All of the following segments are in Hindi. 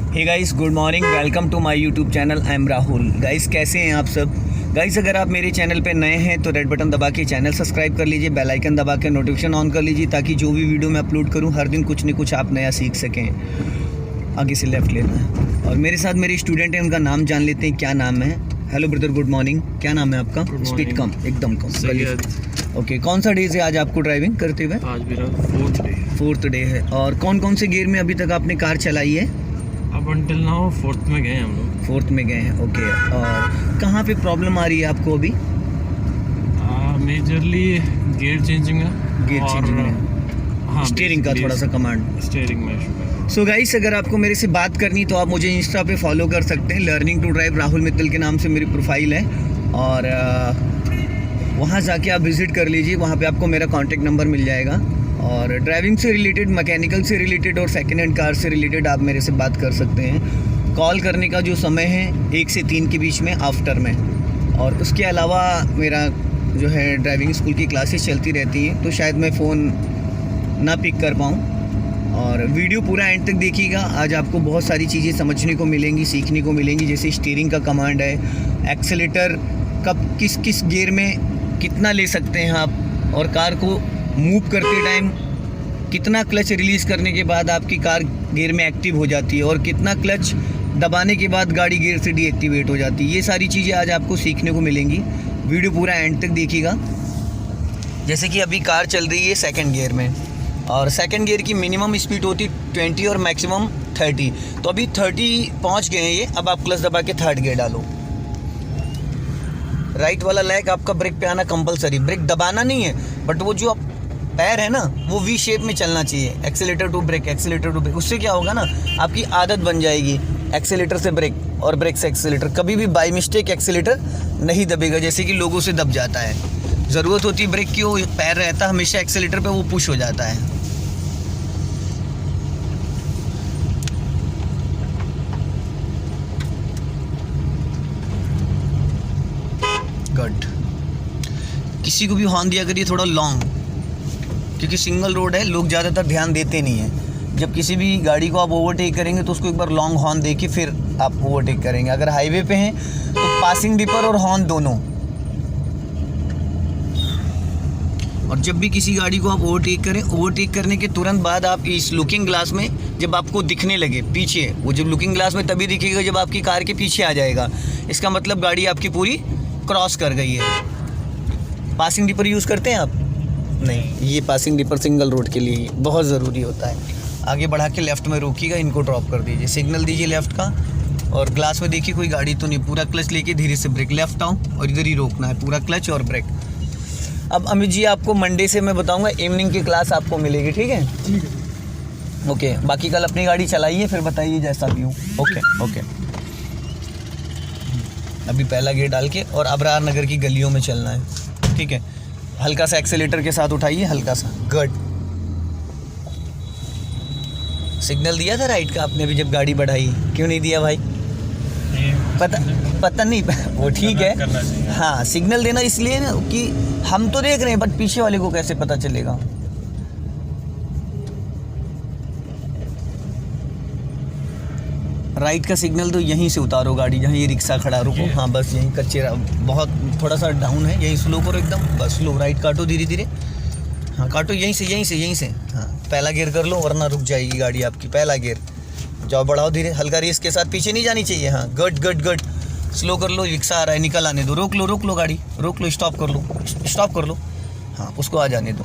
Hey guys, good morning, welcome to my YouTube channel. I am Rahul. Guys, कैसे हैं आप सब? गाइस, अगर आप मेरे चैनल पे नए हैं तो रेड बटन दबा के चैनल सब्सक्राइब कर लीजिए, बेल आइकन दबा के नोटिफिकेशन ऑन कर लीजिए ताकि जो भी वीडियो मैं अपलोड करूं हर दिन कुछ न कुछ आप नया सीख सकें। आगे से लेफ्ट लेना है और मेरे साथ मेरे स्टूडेंट हैं, उनका नाम जान लेते हैं। क्या नाम है? Hello brother, good morning. क्या नाम है आपका? स्पीड कम, एकदम कम। ओके, कौन सा डे से आज आपको ड्राइविंग करते हुए? आज मेरा फोर्थ डे है। और कौन कौन से गियर में अभी तक आपने कार चलाई है? अब अंटिल नाउ फोर्थ में गए हम लोग। फोर्थ में गए हैं, ओके। और कहाँ पे प्रॉब्लम आ रही है आपको अभी? मेजरली गियर चेंजिंग है, हाँ, स्टीयरिंग का थोड़ा सा कमांड, स्टीयरिंग में इशू है। सो गाइस, अगर आपको मेरे से बात करनी तो आप मुझे इंस्टा पे फॉलो कर सकते हैं। Learning to drive Rahul Mittal के नाम से मेरी प्रोफाइल है और वहाँ जाके आप विज़िट कर लीजिए। वहाँ पे आपको मेरा कॉन्टैक्ट नंबर मिल जाएगा और ड्राइविंग से रिलेटेड, मैकेनिकल से रिलेटेड और सेकेंड हैंड कार से रिलेटेड आप मेरे से बात कर सकते हैं। कॉल करने का जो समय है 1 से 3 के बीच में, आफ्टर में। और उसके अलावा मेरा जो है ड्राइविंग स्कूल की क्लासेस चलती रहती हैं, तो शायद मैं फ़ोन ना पिक कर पाऊँ। और वीडियो पूरा एंड तक देखिएगा। आज आपको बहुत सारी चीज़ें समझने को मिलेंगी, सीखने को मिलेंगी। जैसे स्टीयरिंग का कमांड है, एक्सेलेटर कब किस किस गियर में कितना ले सकते हैं आप, और कार को मूव करते टाइम कितना क्लच रिलीज़ करने के बाद आपकी कार गियर में एक्टिव हो जाती है और कितना क्लच दबाने के बाद गाड़ी गियर से डीएक्टिवेट हो जाती है। ये सारी चीज़ें आज आपको सीखने को मिलेंगी। वीडियो पूरा एंड तक देखिएगा। जैसे कि अभी कार चल रही है सेकंड गियर में, और सेकंड गियर की मिनिमम स्पीड होती 20 और मैक्सिमम 30। तो अभी 30 पहुँच गए हैं ये। अब आप क्लच दबा के थर्ड गियर डालो। राइट वाला लेग आपका ब्रेक पे आना कंपलसरी, ब्रेक दबाना नहीं है, बट वो जो पैर है ना वो वी शेप में चलना चाहिए। Accelerator to brake, accelerator to brake. उससे क्या होगा ना, आपकी आदत बन जाएगी एक्सेलेटर से ब्रेक और ब्रेक से एक्सेलेटर। कभी भी बाय मिस्टेक एक्सेलेटर नहीं दबेगा, जैसे कि लोगों से दब जाता है। ज़रूरत होती है ब्रेक की, वो पैर रहता है हमेशा एक्सेलेटर पे, वो पुश हो जाता है। गुड। किसी को भी हॉर्न दिया करिए थोड़ा लॉन्ग, क्योंकि सिंगल रोड है, लोग ज़्यादातर ध्यान देते नहीं हैं। जब किसी भी गाड़ी को आप ओवरटेक करेंगे तो उसको एक बार लॉन्ग हॉर्न दे के फिर आप ओवरटेक करेंगे। अगर हाईवे पे हैं तो पासिंग डिपर और हॉर्न दोनों। और जब भी किसी गाड़ी को आप ओवरटेक करें, ओवरटेक करने के तुरंत बाद आप इस लुकिंग ग्लास में जब आपको दिखने लगे पीछे, वो जब लुकिंग ग्लास में तभी दिखेगा जब आपकी कार के पीछे आ जाएगा। इसका मतलब गाड़ी आपकी पूरी क्रॉस कर गई है। पासिंग डिपर यूज़ करते हैं आप? नहीं, ये पासिंग डिपर सिंगल रोड के लिए बहुत ज़रूरी होता है। आगे बढ़ा के लेफ़्ट में रोकिएगा, इनको ड्रॉप कर दीजिए, सिग्नल दीजिए लेफ़्ट का, और ग्लास में देखिए कोई गाड़ी तो नहीं। पूरा क्लच लेके धीरे से ब्रेक, लेफ़्ट आओ और इधर ही रोकना है, पूरा क्लच और ब्रेक। अब अमित जी, आपको मंडे से मैं बताऊँगा, इवनिंग की क्लास आपको मिलेगी, ठीक है? ठीक है, ओके। बाकी कल अपनी गाड़ी चलाइए, फिर बताइए जैसा भी हो। Okay okay. अभी पहला गियर डाल के और अबरार नगर की गलियों में चलना है, ठीक है? हल्का सा एक्सेलेटर के साथ उठाइए, हल्का सा। गुड। सिग्नल दिया था राइट का आपने अभी जब गाड़ी बढ़ाई? क्यों नहीं दिया भाई? पता नहीं, वो ठीक है। हाँ, सिग्नल देना इसलिए ना कि हम तो देख रहे हैं, बट पीछे वाले को कैसे पता चलेगा? राइट का सिग्नल तो यहीं से उतारो गाड़ी, जहाँ ये रिक्शा खड़ा, रुको। हाँ, बस यहीं कच्चे, बहुत थोड़ा सा डाउन है, यहीं स्लो करो एकदम, बस स्लो। राइट काटो धीरे धीरे। हाँ, काटो यहीं से। हाँ, पहला गियर कर लो वरना रुक जाएगी गाड़ी आपकी। पहला गियर जाओ, बढ़ाओ धीरे, हल्का रेस के साथ, पीछे नहीं जानी चाहिए। हाँ, गुड। स्लो कर लो, रिक्शा आ रहा है, निकल आने दो। रोक लो गाड़ी, रोक लो, स्टॉप कर लो। हाँ, उसको आ जाने दो।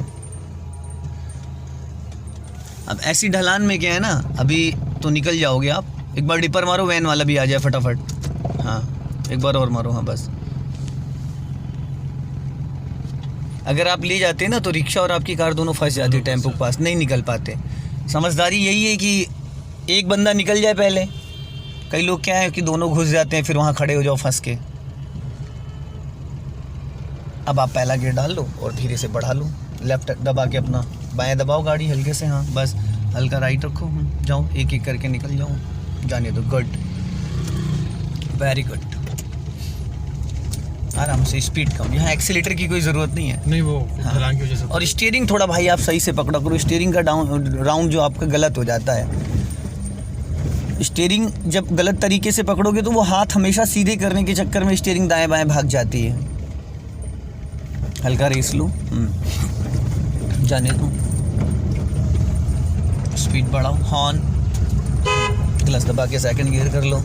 अब ऐसी ढलान में क्या है ना, अभी तो निकल जाओगे आप। एक बार डिपर मारो, वैन वाला भी आ जाए फटाफट। हाँ, एक बार और मारो। हाँ, बस। अगर आप ले जाते हैं ना तो रिक्शा और आपकी कार दोनों फंस जाती है, टेम्पो के पास नहीं निकल पाते। समझदारी यही है कि एक बंदा निकल जाए पहले। कई लोग क्या है कि दोनों घुस जाते हैं, फिर वहाँ खड़े हो जाओ फंस के। अब आप पहला गियर डाल लो और धीरे से बढ़ा लो, लेफ्ट दबा के अपना बाएं दबाओ गाड़ी हल्के से। हाँ, बस हल्का राइट रखो। जाओ, एक एक करके निकल जाओ, जाने दो। Good, very good. आराम से, स्पीड कम। यहाँ एक्सीलेटर की कोई ज़रूरत नहीं है। नहीं, वो ढलान की वजह से। और स्टीयरिंग थोड़ा भाई आप सही से पकड़ा करो। स्टीयरिंग का राउंड जो आपका गलत हो जाता है। स्टीयरिंग जब गलत तरीके से पकड़ोगे तो वो हाथ हमेशा सीधे करने के चक्कर में स्टीयरिंग दाएं बाएं भाग जाती है। हल्का रेस लो, जाने दो, स्पीड बढ़ाओ, हॉर्न, क्लच दबा के सेकंड गियर कर लो।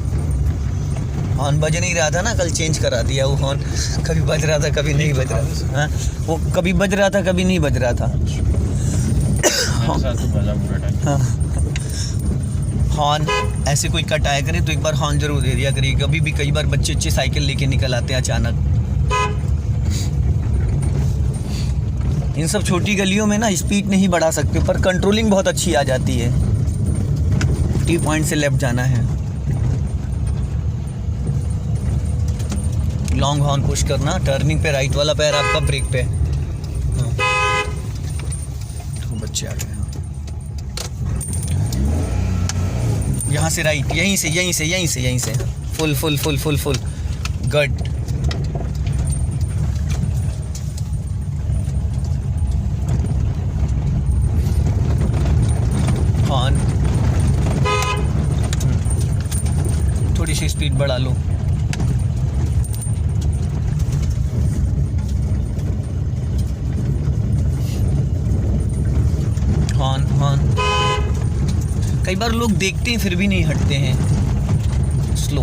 हॉर्न बज नहीं रहा था ना, कल चेंज करा दिया वो हॉर्न, कभी बज रहा था कभी नहीं बज रहा था। हाँ, वो कभी बज रहा था कभी नहीं बज रहा था। हाँ, हॉर्न ऐसे कोई कट आया करे तो एक बार हॉर्न जरूर दे दिया करिए। कभी भी कई बार बच्चे अच्छे साइकिल लेके निकल आते हैं अचानक। इन सब छोटी गलियों में ना स्पीड नहीं बढ़ा सकते, पर कंट्रोलिंग बहुत अच्छी आ जाती है। टी पॉइंट से लेफ्ट जाना है, लॉन्ग हॉर्न पुश करना, टर्निंग पे राइट वाला पैर आपका ब्रेक पे। हाँ, तो बच्चे आ गए। यहाँ से राइट, यहीं से फुल गुड। हॉर्न, थोड़ी सी स्पीड बढ़ा लो। हॉर्न, कई बार लोग देखते हैं फिर भी नहीं हटते हैं। स्लो,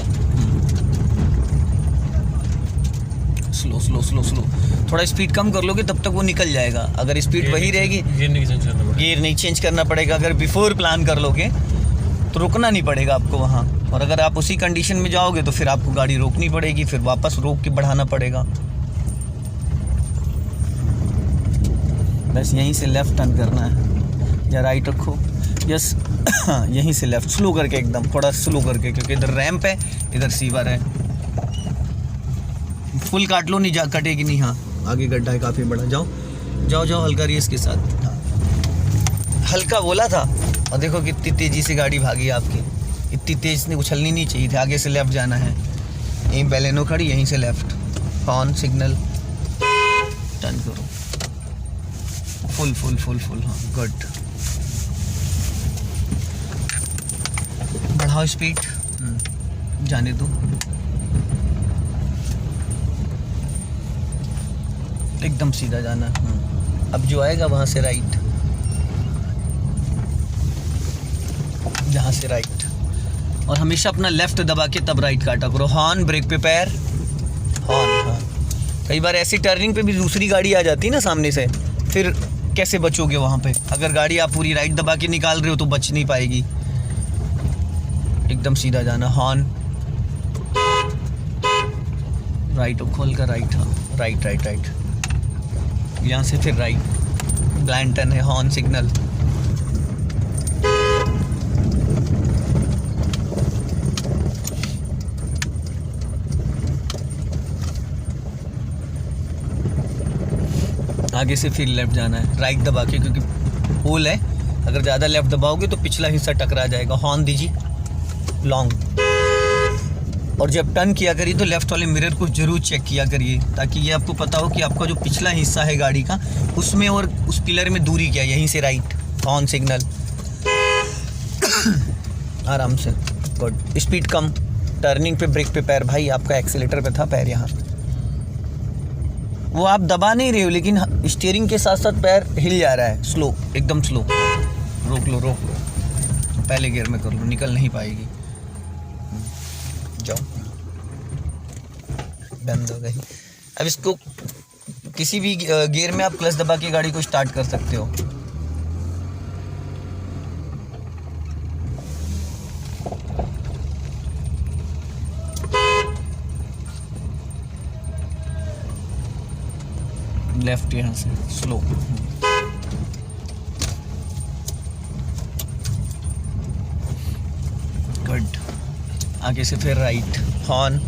थोड़ा स्पीड कम कर लोगे तब तक वो निकल जाएगा। अगर स्पीड वही रहेगी, गियर नहीं चेंज करना पड़ेगा। अगर बिफोर प्लान कर लोगे तो रुकना नहीं पड़ेगा आपको वहाँ, और अगर आप उसी कंडीशन में जाओगे तो फिर आपको गाड़ी रोकनी पड़ेगी, फिर वापस रोक के बढ़ाना पड़ेगा। बस यहीं से लेफ्ट टर्न करना है, या राइट रखो, यस। हाँ, यहीं से लेफ्ट, स्लो करके, एकदम थोड़ा स्लो करके, क्योंकि इधर रैंप है, इधर सीवर है। फुल काट लो, नहीं जा कटेगी नहीं। हाँ, आगे गड्ढा है काफ़ी बड़ा। जाओ हल्का रेस के साथ। हाँ, हल्का बोला था, और देखो कितनी तेज़ी से गाड़ी भागी आपकी। इतनी तेज़ नहीं, उछलनी नहीं चाहिए थी। आगे से लेफ्ट जाना है, यहीं बेलेनो खड़ी, यहीं से लेफ्ट, हॉर्न सिग्नल, टर्न करो, फुल। हाँ, गुड। बढ़ाओ स्पीड, जाने दो, एकदम सीधा जाना। अब जो आएगा वहाँ से राइट, जहाँ से राइट, और हमेशा अपना लेफ्ट दबा के तब राइट काटा करो। हॉर्न, ब्रेक पे पैर, हॉर्न। हाँ, कई बार ऐसी टर्निंग पे भी दूसरी गाड़ी आ जाती है ना सामने से, फिर कैसे बचोगे वहाँ पे? अगर गाड़ी आप पूरी राइट दबा के निकाल रहे हो तो बच नहीं पाएगी। एकदम सीधा जाना, हॉर्न, राइट खोल कर राइट। हाँ, राइट, यहाँ से फिर राइट, ब्लाइंड टर्न है, हॉर्न सिग्नल। आगे से फिर लेफ्ट जाना है, राइट दबा के, क्योंकि होल है। अगर ज़्यादा लेफ्ट दबाओगे तो पिछला हिस्सा टकरा जाएगा। हॉर्न दीजिए लॉन्ग, और जब टर्न किया करिए तो लेफ्ट वाले मिरर को जरूर चेक किया करिए, ताकि ये आपको पता हो कि आपका जो पिछला हिस्सा है गाड़ी का, उसमें और उस पिलर में दूरी क्या है। यहीं से राइट, हॉर्न सिग्नल, आराम से, गुड। स्पीड कम, टर्निंग पे ब्रेक पे पैर, भाई आपका एक्सीलेटर पे था पैर, यहाँ वो आप दबा नहीं रहे हो, लेकिन स्टीयरिंग के साथ साथ पैर हिल जा रहा है। स्लो, एकदम स्लो, रोक लो, पहले गियर में कर लो, निकल नहीं पाएगी। जाओ, बंद हो गई। अब इसको किसी भी गियर में आप क्लच दबा के गाड़ी को स्टार्ट कर सकते हो। लेफ्ट यहाँ से स्लो, गुड। आगे से फिर राइट, हॉर्न,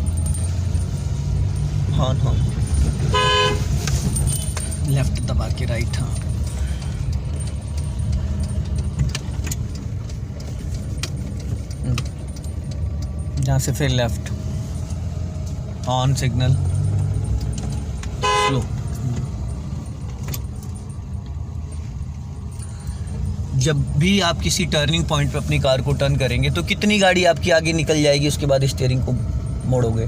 लेफ्ट दबा के राइट। हाँ, जहाँ से फिर लेफ्ट, हॉर्न सिग्नल, स्लो, जब भी आप किसी टर्निंग पॉइंट पे अपनी कार को टर्न करेंगे तो कितनी गाड़ी आपकी आगे निकल जाएगी, उसके बाद स्टीयरिंग को मोड़ोगे?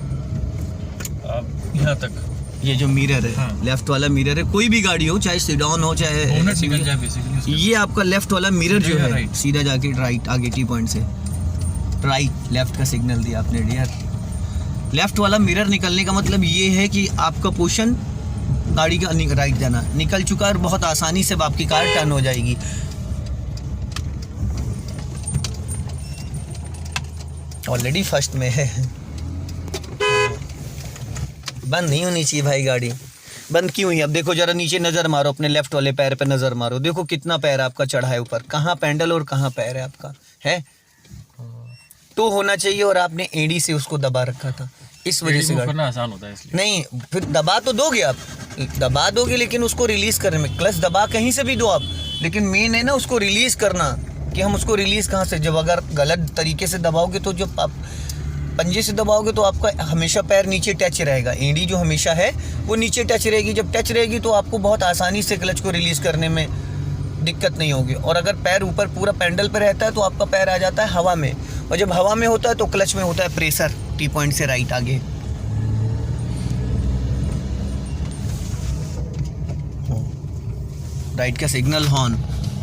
आप यहाँ तक ये जो मिरर है, हाँ। लेफ्ट वाला मिरर है, कोई भी गाड़ी हो, चाहे सीडॉन हो चाहे बोनट SUV, निकल जाए बेसिकली। ये आपका लेफ्ट वाला मिरर जो है राइट। सीधा जाके राइट आगे टी पॉइंट से राइट, लेफ्ट का सिग्नल दिया आपने डियर। लेफ्ट वाला मिरर निकलने का मतलब ये है कि आपका पोर्शन गाड़ी का राइट जाना निकल चुका है और बहुत आसानी से अब आपकी कार टर्न हो जाएगी। ऑलरेडी फर्स्ट में है। बंद नहीं होनी चाहिए भाई गाड़ी। बंद क्यों हुई? अब देखो जरा नीचे नज़र मारो, अपने लेफ्ट वाले पैर पे नज़र मारो, देखो कितना पैर आपका चढ़ा है ऊपर, कहाँ पैडल और कहाँ पैर है आपका, है तो होना चाहिए और आपने एड़ी से उसको दबा रखा था, इस वजह से करना आसान होता है इसलिए। नहीं, फिर दबा तो दोगे आप, दबा दोगे लेकिन उसको रिलीज करने में, क्लच दबा कहीं से भी दो आप, लेकिन मेन है ना उसको रिलीज करना, कि हम उसको रिलीज कहाँ से, जब अगर गलत तरीके से दबाओगे तो जब आप पंजे से दबाओगे तो आपका हमेशा पैर नीचे टच रहेगा, एड़ी जो हमेशा है वो नीचे टच रहेगी, जब टच रहेगी तो आपको बहुत आसानी से क्लच को रिलीज करने में दिक्कत नहीं होगी। और अगर पैर ऊपर पूरा पैडल पे रहता है तो आपका पैर आ जाता है हवा में, और जब हवा में होता है तो क्लच में होता है प्रेशर टी पॉइंट से राइट आगे। राइट का सिग्नल हॉर्न,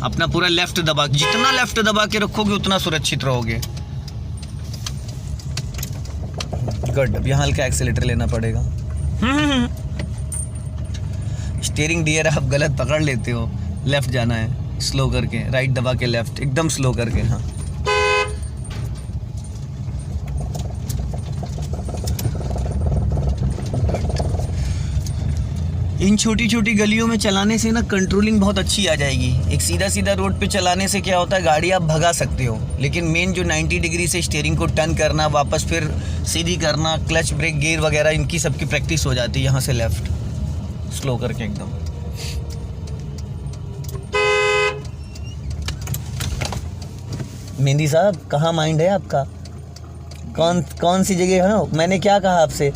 अपना पूरा लेफ्ट दबा, जितना लेफ्ट दबा के रखोगे उतना सुरक्षित रहोगे। गुड। अब यहाँ हल्का एक्सीलेटर लेना पड़ेगा। स्टीयरिंग डियर आप गलत पकड़ लेते हो, लेफ्ट जाना है स्लो करके, राइट दबा के लेफ्ट एकदम स्लो करके। हाँ इन छोटी छोटी गलियों में चलाने से ना कंट्रोलिंग बहुत अच्छी आ जाएगी। एक सीधा सीधा रोड पे चलाने से क्या होता है, गाड़ी आप भगा सकते हो, लेकिन मेन जो 90 डिग्री से स्टीयरिंग को टर्न करना, वापस फिर सीधी करना, क्लच ब्रेक गियर वगैरह, इनकी सबकी प्रैक्टिस हो जाती है यहाँ से लेफ्ट स्लो करके एकदम। मेहंदी साहब कहाँ माइंड है आपका, कौन सी जगह है? मैंने क्या कहा आपसे,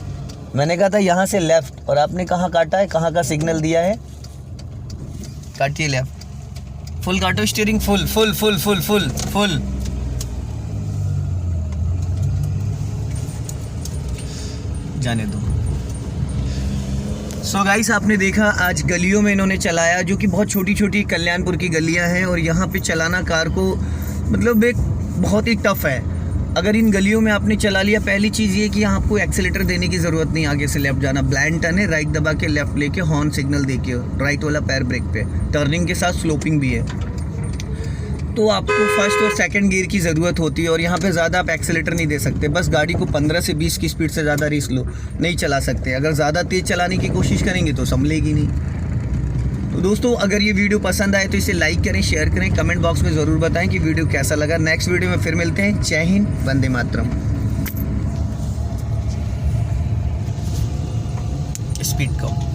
मैंने कहा था यहाँ से लेफ्ट, और आपने कहाँ काटा है, कहाँ का सिग्नल दिया है? काटिए लेफ्ट, फुल काटो steering, full full full full full full. जाने दो। सो गाइस आपने देखा आज गलियों में इन्होंने चलाया, जो कि बहुत छोटी छोटी कल्याणपुर की गलियां हैं, और यहाँ पे चलाना कार को मतलब एक बहुत ही टफ है। अगर इन गलियों में आपने चला लिया, पहली चीज़ ये कि यहाँ आपको एक्सीलेटर देने की ज़रूरत नहीं, आगे से लेफ्ट जाना, ब्लाइंड टर्न है, राइट दबा के लेफ्ट लेके हॉर्न सिग्नल देके, राइट वाला पैर ब्रेक पे, टर्निंग के साथ स्लोपिंग भी है, तो आपको फर्स्ट और सेकंड गियर की ज़रूरत होती है। और यहाँ पे ज़्यादा आप एक्सीलेटर नहीं दे सकते, बस गाड़ी को 15 से 20 की स्पीड से ज़्यादा स्लो नहीं चला सकते। अगर ज़्यादा तेज़ चलाने की कोशिश करेंगे तो संभलेगी नहीं। तो दोस्तों अगर ये वीडियो पसंद आए तो इसे लाइक करें, शेयर करें, कमेंट बॉक्स में ज़रूर बताएं कि वीडियो कैसा लगा। नेक्स्ट वीडियो में फिर मिलते हैं। जय हिंद, वंदे मातरम। स्पीड कम।